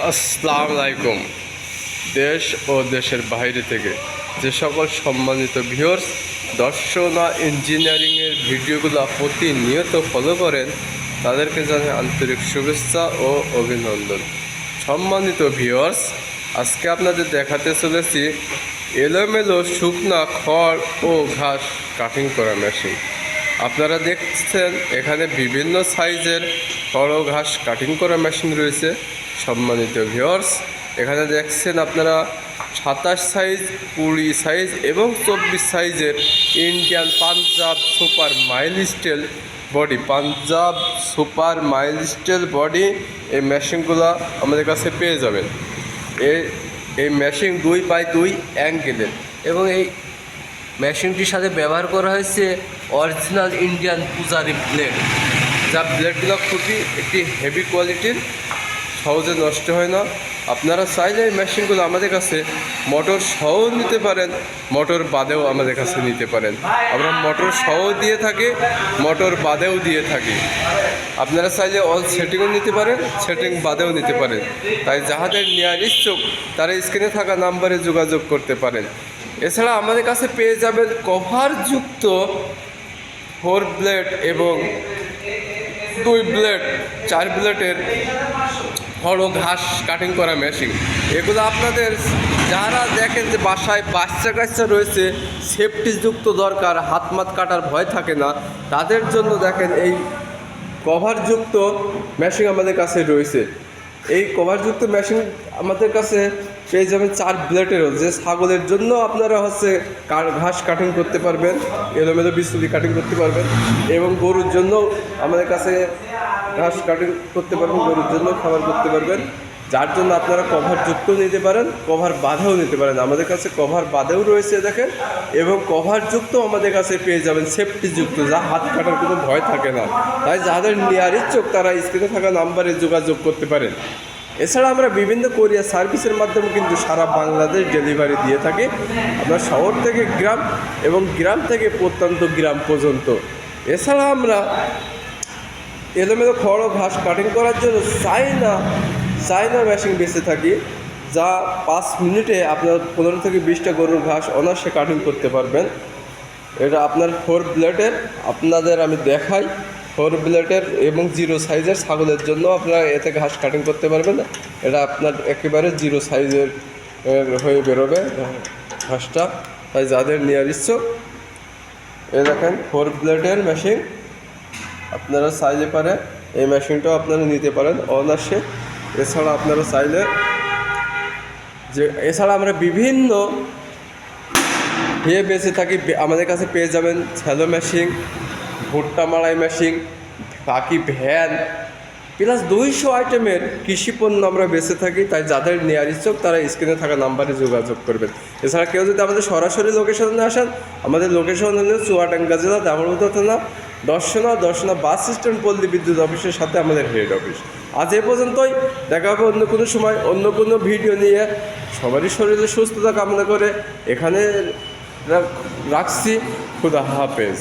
আসসালামু আলাইকুম। দেশ ও দেশের বাইরে থেকে যে সকল সম্মানিত ভিউয়ার্স দর্শনা ইঞ্জিনিয়ারিংয়ের ভিডিওগুলো প্রতিনিয়ত ফলো করেন তাদেরকে জানাই আন্তরিক শুভেচ্ছা ও অভিনন্দন। সম্মানিত ভিউয়ার্স, আজকে আপনাদের দেখাতে চলেছি এলোমেলো শুকনা খড় ও ঘাস কাটিং করা মেশিন। আপনারা দেখছেন এখানে বিভিন্ন সাইজের খড় ও ঘাস কাটিং করা মেশিন রয়েছে। সম্মানিত ভিউয়ার্স, এখানে দেখছেন আপনারা 27 সাইজ, 20 সাইজ এবং 24 সাইজের Indian Punjab super mile steel body, Punjab super mile steel body এই মেশিনগুলো আমাদের কাছে পেয়ে যাবেন। এই মেশিন 2x2 অ্যাঙ্গেলের এবং এই মেশিনটির সাথে ব্যবহার করা হয়েছে অরিজিনাল ইন্ডিয়ান পূজারি ব্লেড, যা ব্লেডগুলো খুবই একটি হেভি কোয়ালিটির, সহজে নষ্ট হয় না। আপনারা চাইলে এই মেশিনগুলো আমাদের কাছে মোটর সহ নিতে পারেন, মোটর বাদেও আমাদের কাছে নিতে পারেন। আমরা মোটর সহ দিয়ে থাকি, মোটর বাদেও দিয়ে থাকি। আপনারা চাইলে অল সেটিংও নিতে পারেন, সেটিং বাদেও নিতে পারেন। তাই যাহাদের নেওয়ার ইচ্ছুক তারা স্ক্রিনে থাকা নাম্বারে যোগাযোগ করতে পারেন। এছাড়া আমাদের কাছে পেয়ে যাবেন কভারযুক্ত 4 ব্লেড এবং 2 ব্লেড, 4 ব্লেডের খড় ঘাস কাটিং করা মেশিন। এগুলো আপনাদের যারা দেখেন যে বাসায় বাচ্চা কাচ্চা রয়েছে, সেফটিযুক্ত দরকার, হাত মাত কাটার ভয় থাকে না, তাদের জন্য দেখেন এই কভারযুক্ত মেশিন আমাদের কাছে রয়েছে। এই কভারযুক্ত মেশিন আমাদের কাছে পেয়ে যাবেন 4 ব্লেডেরও, যে ছাগলের জন্য আপনারা ঘাস কাটিং করতে পারবেন, এলোমেলো বিচুলি কাটিং করতে পারবেন, এবং গরুর জন্য আমাদের কাছে ঘাস কাটিং করতে পারবেন, গরুর জন্য খাবার করতে পারবেন। যার জন্য আপনারা কভারযুক্ত নিতে পারেন, কভার বাঁধেও নিতে পারেন। আমাদের কাছে কভার বাঁধেও রয়েছে দেখেন, এবং কভারযুক্ত আমাদের কাছে পেয়ে যাবেন সেফটিযুক্ত, যা হাত কাটার কোনো ভয় থাকে না। তাই যাদের নেওয়ার ইচ্ছুক তারা স্ক্রিনে থাকা নাম্বারে যোগাযোগ করতে পারেন। এছাড়া আমরা বিভিন্ন কোরিয়ার সার্ভিসের মাধ্যমে কিন্তু সারা বাংলাদেশ ডেলিভারি দিয়ে থাকি। আমরা শহর থেকে গ্রাম এবং গ্রাম থেকে প্রত্যন্ত গ্রাম পর্যন্ত। এছাড়া আমরা এলোমেলো খড় ও ঘাস কাটিং করার জন্য চাইনা মেশিন বেঁচে থাকি, যা 5 মিনিটে আপনার 15 থেকে 20টা গরুর ঘাস অনায়াসে কাটিং করতে পারবেন। এটা আপনার 4 ব্লেডের, আপনাদের আমি দেখাই 4 ব্লেডের এবং 0 সাইজের ছাগলের জন্য আপনারা এতে ঘাস কাটিং করতে পারবেন। এটা আপনার একেবারে 0 সাইজের হয়ে বেরোবে ঘাসটা। তাই যাদের নেওয়ার ইচ্ছুক, এ দেখেন 4 ব্লেডের মেশিন, আপনারা চাইলে পারে এই মেশিনটাও আপনারা নিতে পারেন অনায়াসে। এছাড়া আপনারা চাইলে এছাড়া আমরা বিভিন্ন বেঁচে থাকি। আমাদের কাছে পেয়ে যাবেন স্যালো মেশিন, ভুট্টা মাড়াই মেশিন, বাকি ভ্যান, প্লাস 200 আইটেমের কৃষি পণ্য আমরা বেঁচে থাকি। তাই যাদের নেওয়ার ইচ্ছুক তারা স্ক্রিনে থাকা নাম্বারে যোগাযোগ করবেন। এছাড়া কেউ যদি আমাদের সরাসরি লোকেশনে আসেন, আমাদের লোকেশন হলো চুয়াডাঙ্গা জেলা, দামোদর থানা, দর্শনা বাস স্ট্যান্ড, পল্লী বিদ্যুৎ অফিসের সাথে আমাদের হেড অফিস। আজ এ পর্যন্তই, দেখা হবে অন্য কোনো সময় অন্য কোনো ভিডিও নিয়ে। সবারই শরীরে সুস্থতা কামনা করে এখানে রাখছি। খুদা হাফেজ।